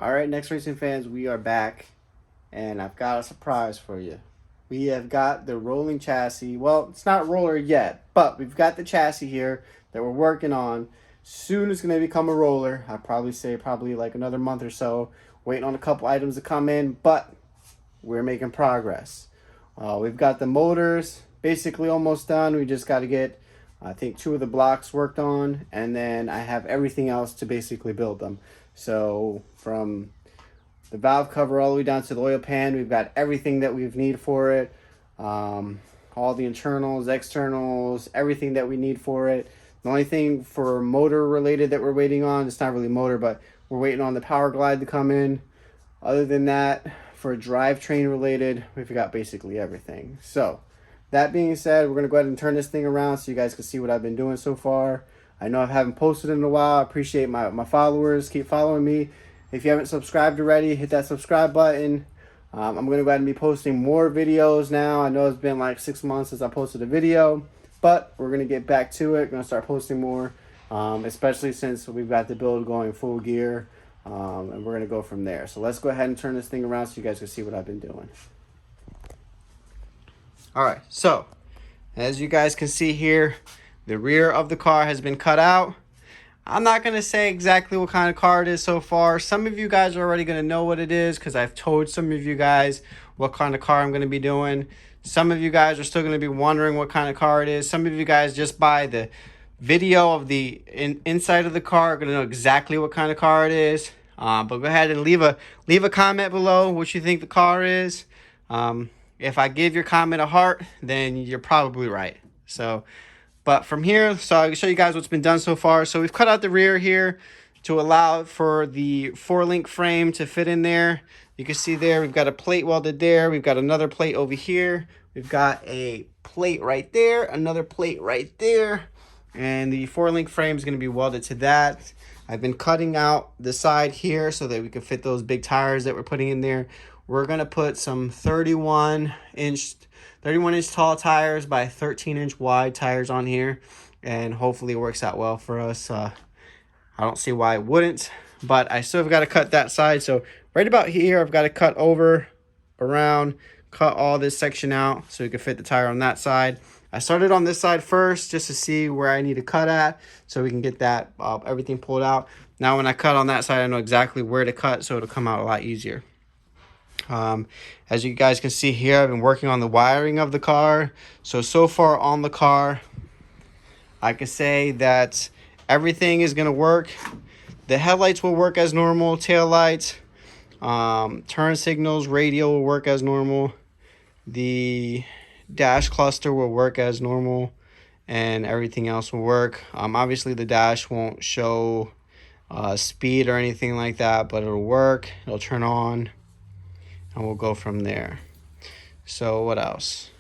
All right, next racing fans, we are back, and I've got a surprise for you. We have got the rolling chassis. Well, it's not roller yet, but we've got the chassis here that we're working on. Soon it's going to become a roller. I'd probably say like another month or so. Waiting on a couple items to come in, but we're making progress. We've got the motors basically almost done. We just got to get, I think, 2 of the blocks worked on, and then I have everything else to basically build them. So from the valve cover all the way down to the oil pan, we've got everything that we need for it. All the internals, externals, everything that we need for it. The only thing for motor related that we're waiting on, it's not really motor, but we're waiting on the power glide to come in. Other than that, for drivetrain related, we've got basically everything. So that being said, we're going to go ahead and turn this thing around so you guys can see what I've been doing so far. I know I haven't posted in a while. I appreciate my followers. Keep following me. If you haven't subscribed already, hit that subscribe button. I'm going to go ahead and be posting more videos now. I know it's been like 6 months since I posted a video, but we're going to get back to it. Going to start posting more, especially since we've got the build going full gear, and we're going to go from there. So let's go ahead and turn this thing around so you guys can see what I've been doing. All right, so as you guys can see here, the rear of the car has been cut out. I'm not going to say exactly what kind of car it is so far. Some of you guys are already going to know what it is because I've told some of you guys what kind of car I'm going to be doing. Some of you guys are still going to be wondering what kind of car it is. Some of you guys, just by the video of the inside of the car, are going to know exactly what kind of car it is. But go ahead and leave a comment below what you think the car is. If I give your comment a heart, then you're probably right. But from here, so I'll show you guys what's been done so far. So we've cut out the rear here to allow for the 4-link frame to fit in there. You can see there, we've got a plate welded there. We've got another plate over here. We've got a plate right there, another plate right there. And the 4-link frame is going to be welded to that. I've been cutting out the side here so that we can fit those big tires that we're putting in there. We're going to put some 31-inch tall tires by 13-inch wide tires on here, and hopefully it works out well for us. I don't see why it wouldn't, but I still have got to cut that side. So right about here, I've got to cut over, around, cut all this section out so we can fit the tire on that side. I started on this side first just to see where I need to cut at so we can get that everything pulled out. Now when I cut on that side, I know exactly where to cut, so it'll come out a lot easier. As you guys can see here, I've been working on the wiring of the car. So far on the car, I can say that everything is going to work. The headlights will work as normal, tail lights, turn signals, radio will work as normal. The dash cluster will work as normal, and everything else will work. Obviously the dash won't show speed or anything like that, but it'll work. It'll turn on. And we'll go from there. So what else?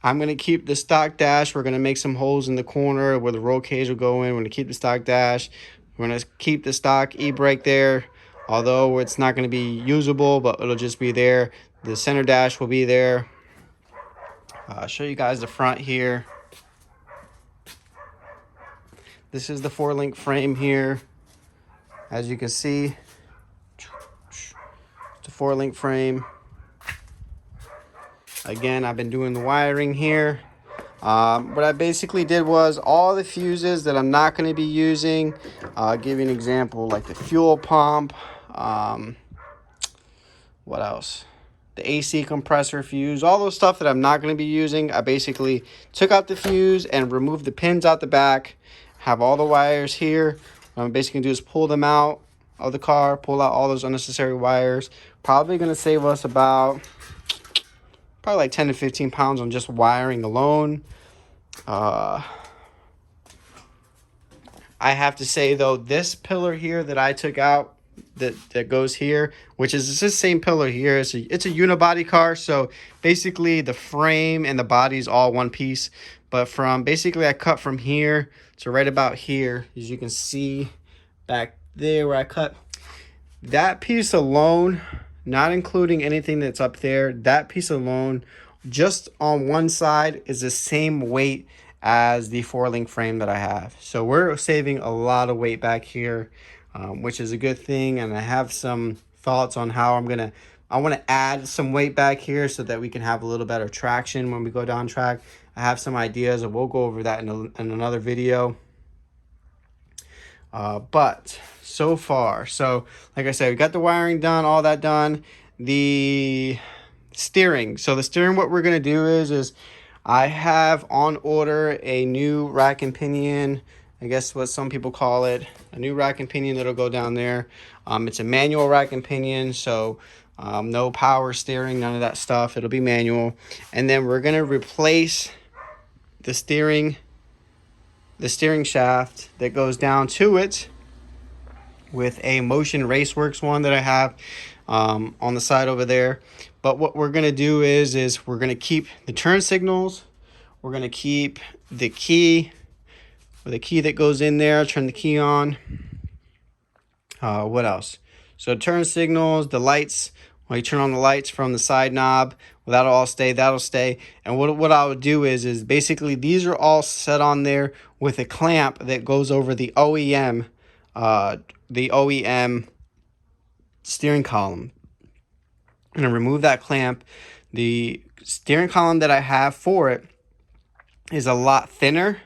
I'm going to keep the stock dash. We're going to make some holes in the corner where the roll cage will go in. We're going to keep the stock dash. We're going to keep the stock e-brake there, although it's not going to be usable, but it'll just be there. The center dash will be there. I'll show you guys the front here. This is the 4-link frame here. As you can see, it's a 4-link frame. Again, I've been doing the wiring here. What I basically did was all the fuses that I'm not going to be using. I'll give you an example, like the fuel pump. What else? The AC compressor fuse. All those stuff that I'm not going to be using. I basically took out the fuse and removed the pins out the back. Have all the wires here. What I'm basically going to do is pull them out of the car, pull out all those unnecessary wires. Probably going to save us about probably like 10 to 15 pounds on just wiring alone. I have to say though, this pillar here that I took out, that goes here, which is the same pillar here, it's a unibody car, so basically the frame and the body is all one piece. But from basically I cut from here to right about here, as you can see back there where I cut, that piece alone, not including anything that's up there, that piece alone just on one side is the same weight as the 4-link frame that I have. So we're saving a lot of weight back here. which is a good thing. And I have some thoughts on how I want to add some weight back here so that we can have a little better traction when we go down track. I have some ideas, and we'll go over that in another video. But so far, so like I said, we got the wiring done, all that done. The steering. So the steering, what we're going to do is I have on order a new rack and pinion. I guess what some people call it, a new rack and pinion that'll go down there. It's a manual rack and pinion, so no power steering, none of that stuff. It'll be manual. And then we're going to replace the steering shaft that goes down to it with a Motion Raceworks one that I have on the side over there. But what we're going to do is we're going to keep the turn signals. We're going to keep the key, or the key that goes in there, turn the key on. What else? So turn signals, the lights, when you turn on the lights from the side knob, well, that'll stay. And what I would do is basically these are all set on there with a clamp that goes over the OEM steering column. I'm going to remove that clamp. The steering column that I have for it is a lot thinner.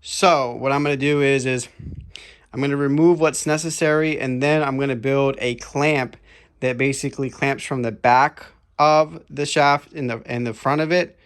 So what I'm going to do is I'm going to remove what's necessary, and then I'm going to build a clamp that basically clamps from the back of the shaft in the front of it,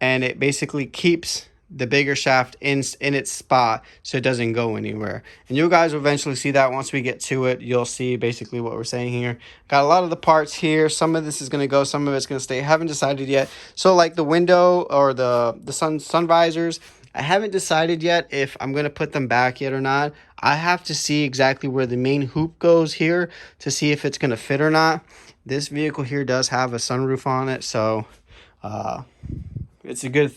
and it basically keeps the bigger shaft in its spot so it doesn't go anywhere. And you guys will eventually see that once we get to it. You'll see basically what we're saying here. Got a lot of the parts here. Some of this is going to go, some of it's going to stay. Haven't decided yet. So like the window or the sun visors, I haven't decided yet if I'm going to put them back yet or not. I have to see exactly where the main hoop goes here to see if it's going to fit or not. This vehicle here does have a sunroof on it, so it's a good...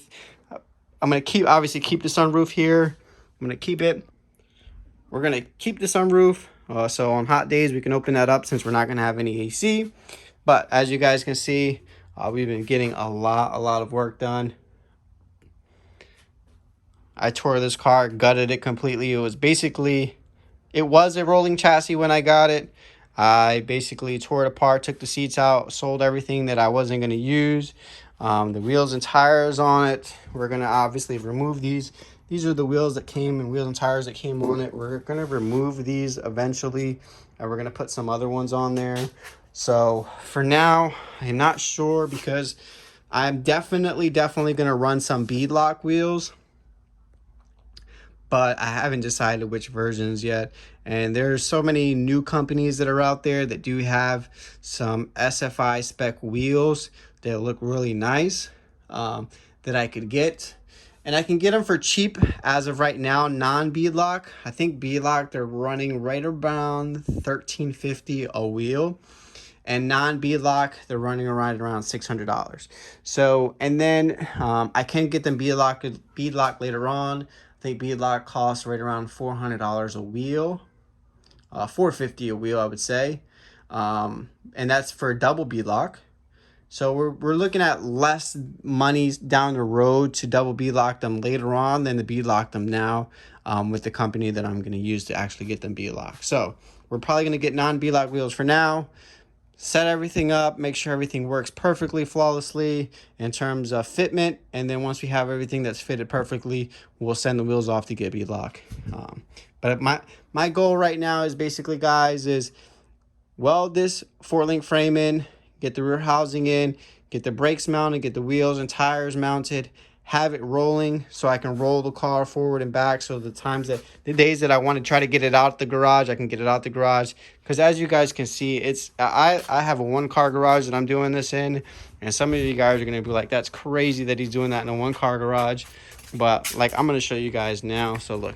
I'm going to obviously keep the sunroof here. I'm going to keep it. We're going to keep the sunroof. So on hot days, we can open that up since we're not going to have any AC. But as you guys can see, we've been getting a lot of work done. I tore this car, gutted it completely. It was a rolling chassis when I got it. I basically tore it apart, took the seats out, sold everything that I wasn't going to use. The wheels and tires on it, we're going to obviously remove these. These are the wheels that came and wheels and tires that came on it. We're going to remove these eventually, and we're going to put some other ones on there. So for now, I'm not sure because I'm definitely going to run some beadlock wheels, but I haven't decided which versions yet. And there's so many new companies that are out there that do have some SFI spec wheels that look really nice that I could get. And I can get them for cheap as of right now, non-beadlock. I think beadlock, they're running right around $13.50 a wheel. And non-beadlock, they're running around $600. So, and then I can get them beadlock later on. I think beadlock costs right around $400 a wheel. $450 a wheel, I would say. And that's for double beadlock. So we're looking at less money down the road to double beadlock them later on than to beadlock them now with the company that I'm going to use to actually get them beadlocked. So we're probably going to get non-beadlock wheels for now. Set everything up, make sure everything works perfectly, flawlessly in terms of fitment. And then once we have everything that's fitted perfectly, we'll send the wheels off to get beadlock. But my goal right now is basically, guys, is weld this 4-link frame in, get the rear housing in, get the brakes mounted, get the wheels and tires mounted, have it rolling so I can roll the car forward and back. So the days that I want to try to get it out the garage, I can get it out the garage. Because as you guys can see, I have a 1-car garage that I'm doing this in. And some of you guys are going to be like, that's crazy that he's doing that in a 1-car garage. But like, I'm going to show you guys now. So look,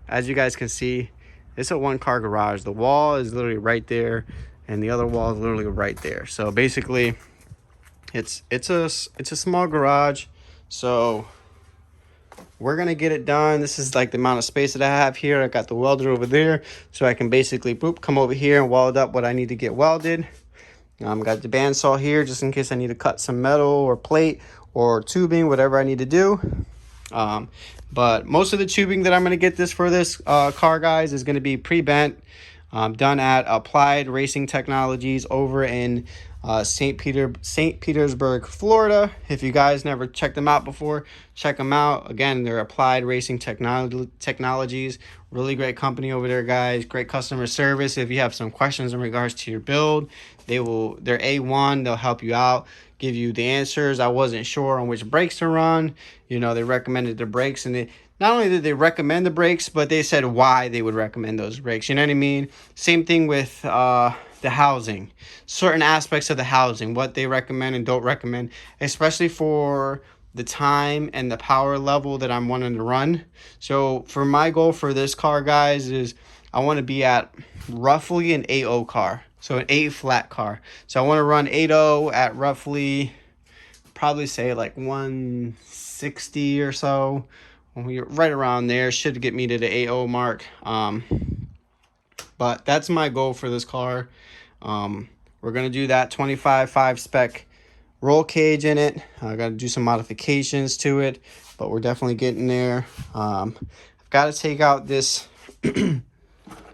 as you guys can see, it's a 1-car garage. The wall is literally right there, and the other wall is literally right there. So basically, it's a small garage. So we're gonna get it done. This is like the amount of space that I have here. I got the welder over there, so I can basically come over here and weld up what I need to get welded. Got the bandsaw here just in case I need to cut some metal or plate or tubing, whatever I need to do. But most of the tubing that I'm going to get this for this car, guys, is going to be pre-bent, done at Applied Racing Technologies over in St. Petersburg, Florida. If you guys never checked them out before, check them out. Again, they're Applied Racing Technologies. Really great company over there, guys. Great customer service. If you have some questions in regards to your build, they're A1. They'll help you out, give you the answers. I wasn't sure on which brakes to run. You know, they recommended the brakes, and they not only did they recommend the brakes, but they said why they would recommend those brakes. You know what I mean? Same thing with the housing, certain aspects of the housing, what they recommend and don't recommend, especially for the time and the power level that I'm wanting to run. So for my goal for this car, guys, is I want to be at roughly an 8.0 car. So an 8 flat car. So I want to run 8.0 at roughly, probably say like 160 or so. Right around there. Should get me to the 8.0 mark. But that's my goal for this car. We're going to do that 25 5-spec roll cage in it. I got to do some modifications to it, but we're definitely getting there. I've got to take out this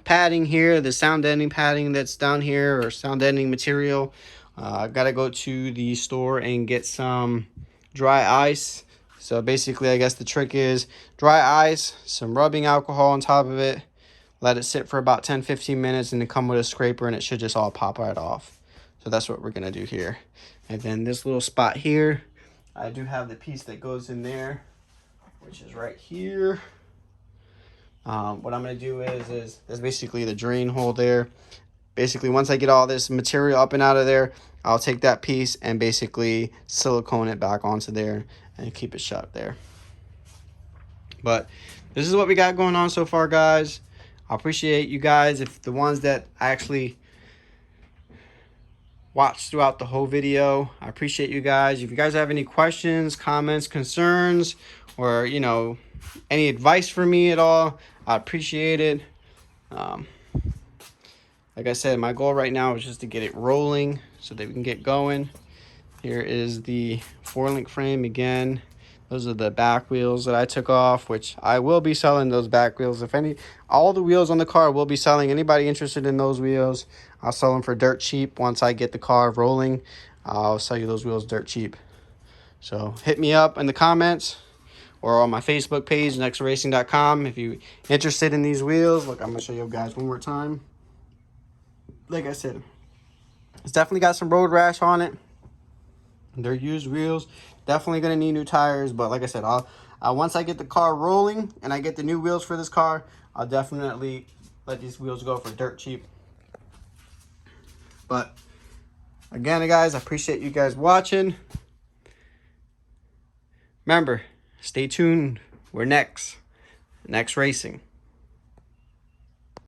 padding here, the sound deadening padding that's down here, or sound deadening material. I've got to go to the store and get some dry ice. So basically, I guess the trick is dry ice, some rubbing alcohol on top of it, let it sit for about 10-15 minutes, and then come with a scraper, and it should just all pop right off. So that's what we're going to do here. And then this little spot here, I do have the piece that goes in there, which is right here. What I'm going to do is that's basically the drain hole there. Basically, once I get all this material up and out of there, I'll take that piece and basically silicone it back onto there and keep it shut there. But this is what we got going on so far, guys. I appreciate you guys, if the ones that actually watched throughout the whole video. I appreciate you guys. If you guys have any questions, comments, concerns, or, you know, any advice for me at all, I appreciate it. Like I said, my goal right now is just to get it rolling so that we can get going. Here is the 4-link frame again. Those are the back wheels that I took off, which I will be selling those back wheels. All the wheels on the car will be selling. Anybody interested in those wheels, I'll sell them for dirt cheap. Once I get the car rolling, I'll sell you those wheels dirt cheap. So hit me up in the comments or on my Facebook page, nextracing.com, if you're interested in these wheels. Look, I'm going to show you guys one more time. Like I said, it's definitely got some road rash on it. They're used wheels. Definitely going to need new tires. But like I said, once I get the car rolling and I get the new wheels for this car, I'll definitely let these wheels go for dirt cheap. But again, guys, I appreciate you guys watching. Remember, stay tuned. We're next Racing.